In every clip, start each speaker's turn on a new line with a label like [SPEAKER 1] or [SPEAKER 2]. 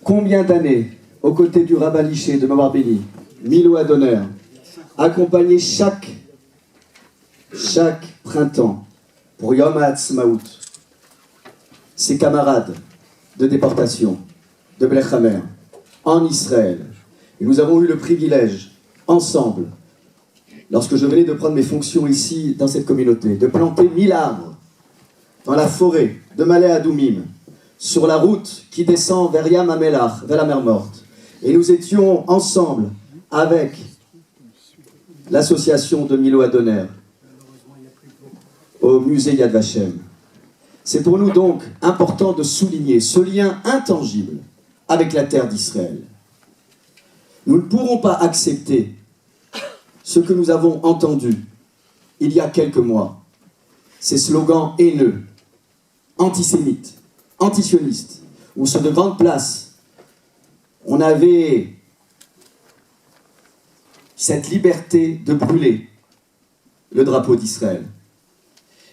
[SPEAKER 1] Combien d'années, aux côtés du rabbin Liché de m'avoir béni, Milo Adonner, accompagné chaque printemps pour Yom HaAtzmaut, ses camarades de déportation de Blech Hamer en Israël. Et nous avons eu le privilège, ensemble, lorsque je venais de prendre mes fonctions ici, dans cette communauté, de planter 1000 arbres dans la forêt de Malé Adoumim, sur la route qui descend vers Yam HaMelach, vers la mer Morte. Et nous étions ensemble avec l'association de Milo Adonner au musée Yad Vashem. C'est pour nous donc important de souligner ce lien intangible avec la terre d'Israël. Nous ne pourrons pas accepter ce que nous avons entendu il y a quelques mois, ces slogans haineux, antisémites, antisionistes, où sur de grandes places, on avait cette liberté de brûler le drapeau d'Israël.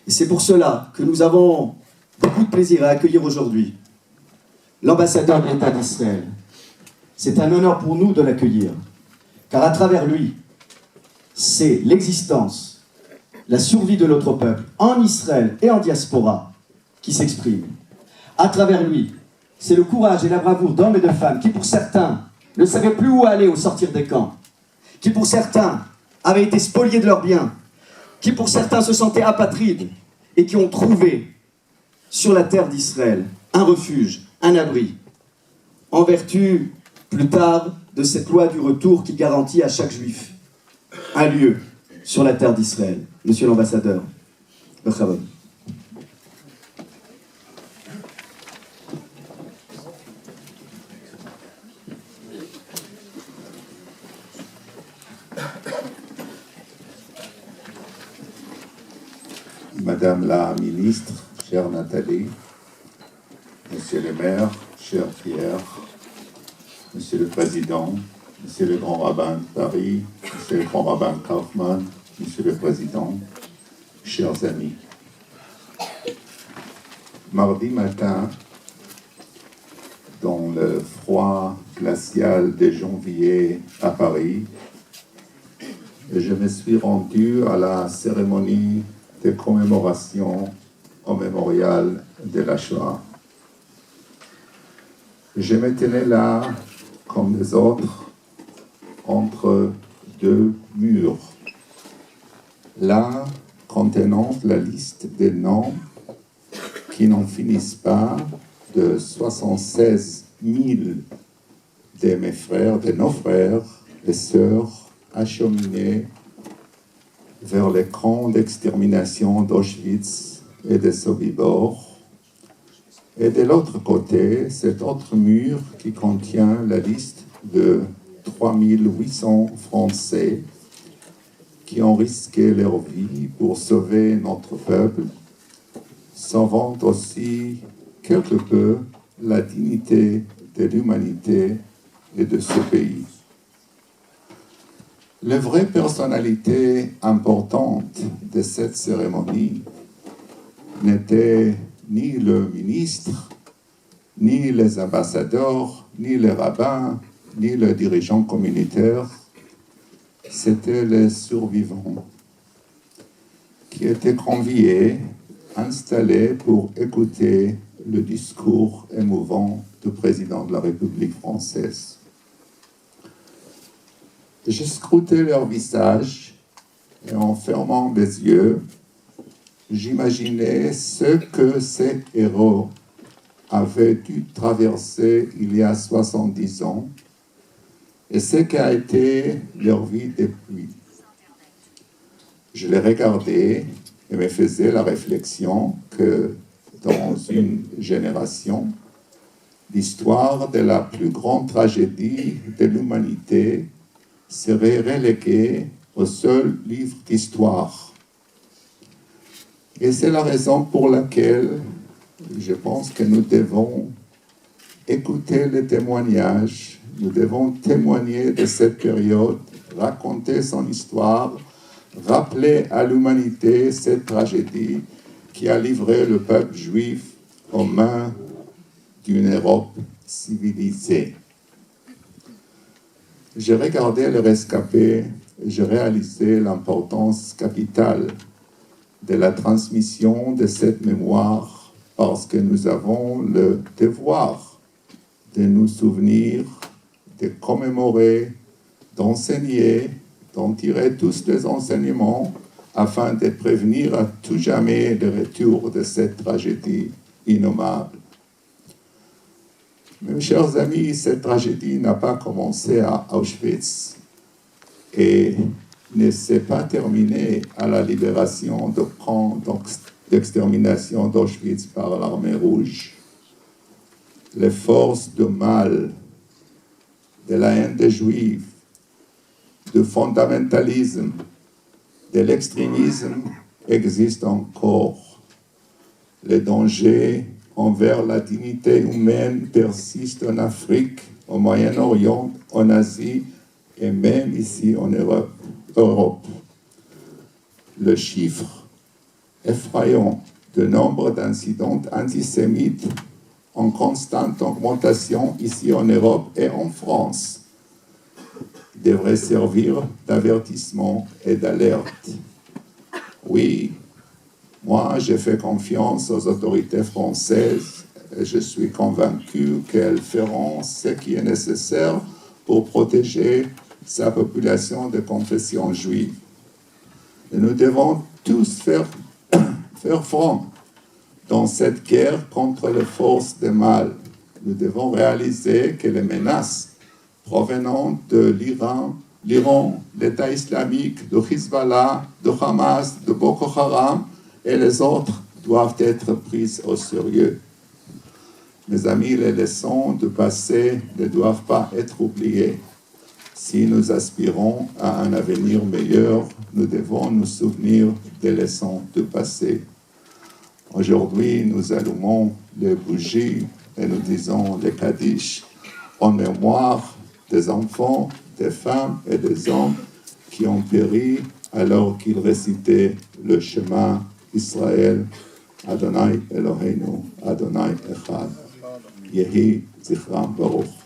[SPEAKER 1] Et c'est pour cela que nous avons beaucoup de plaisir à accueillir aujourd'hui l'ambassadeur de l'État d'Israël. C'est un honneur pour nous de l'accueillir, car à travers lui, c'est l'existence, la survie de notre peuple en Israël et en diaspora qui s'exprime. À travers lui, c'est le courage et la bravoure d'hommes et de femmes qui, pour certains, ne savaient plus où aller au sortir des camps, qui, pour certains, avaient été spoliés de leurs biens, qui, pour certains, se sentaient apatrides et qui ont trouvé sur la terre d'Israël un refuge, un abri, en vertu, plus tard, de cette loi du retour qui garantit à chaque juif un lieu sur la terre d'Israël. Monsieur l'ambassadeur, Bechavod.
[SPEAKER 2] Madame la ministre, chère Nathalie, Monsieur le maire, cher Pierre, Monsieur le président, Monsieur le grand rabbin de Paris, Monsieur le grand rabbin Kaufmann, Monsieur le président, chers amis. Mardi matin, dans le froid glacial de janvier à Paris, je me suis rendu à la cérémonie de commémoration au mémorial de la Shoah. Je me tenais là, comme les autres, entre deux murs. L'un contenant la liste des noms qui n'en finissent pas de 76 000 de mes frères, de nos frères et sœurs acheminés vers les camps d'extermination d'Auschwitz et de Sobibor. Et de l'autre côté, cet autre mur qui contient la liste de 3800 Français qui ont risqué leur vie pour sauver notre peuple, sauvant aussi quelque peu la dignité de l'humanité et de ce pays. Les vraies personnalités importantes de cette cérémonie n'étaient ni le ministre, ni les ambassadeurs, ni les rabbins, ni les dirigeants communautaires. C'étaient les survivants qui étaient conviés, installés pour écouter le discours émouvant du président de la République française. Je scrutais leur visage et en fermant les yeux, j'imaginais ce que ces héros avaient dû traverser il y a 70 ans et ce qu'a été leur vie depuis. Je les regardais et me faisais la réflexion que dans une génération, l'histoire de la plus grande tragédie de l'humanité serait reléguée au seul livre d'histoire. Et c'est la raison pour laquelle je pense que nous devons écouter les témoignages, nous devons témoigner de cette période, raconter son histoire, rappeler à l'humanité cette tragédie qui a livré le peuple juif aux mains d'une Europe civilisée. J'ai regardé le rescapé et j'ai réalisé l'importance capitale de la transmission de cette mémoire parce que nous avons le devoir de nous souvenir, de commémorer, d'enseigner, d'en tirer tous les enseignements afin de prévenir à tout jamais le retour de cette tragédie innommable. Mes chers amis, cette tragédie n'a pas commencé à Auschwitz et ne s'est pas terminée à la libération de camps d'extermination d'Auschwitz par l'armée rouge. Les forces de mal, de la haine des Juifs, du fondamentalisme, de l'extrémisme existent encore. Les dangers envers la dignité humaine persistent en Afrique, au Moyen-Orient, en Asie et même ici en Europe. Le chiffre effrayant de nombre d'incidents antisémites en constante augmentation ici en Europe et en France devrait servir d'avertissement et d'alerte. Oui, moi, j'ai fait confiance aux autorités françaises et je suis convaincu qu'elles feront ce qui est nécessaire pour protéger sa population de confession juive. Et nous devons tous faire front dans cette guerre contre les forces du mal. Nous devons réaliser que les menaces provenant de l'Iran, l'État islamique, de Hezbollah, de Hamas, de Boko Haram et les autres doivent être prises au sérieux. Mes amis, les leçons du passé ne doivent pas être oubliées. Si nous aspirons à un avenir meilleur, nous devons nous souvenir des leçons du passé. Aujourd'hui, nous allumons les bougies et nous disons les Kaddish en mémoire des enfants, des femmes et des hommes qui ont péri alors qu'ils récitaient le chemin Israël, Adonai Eloheinu, Adonai Echad. Yehi Zichram Baruch.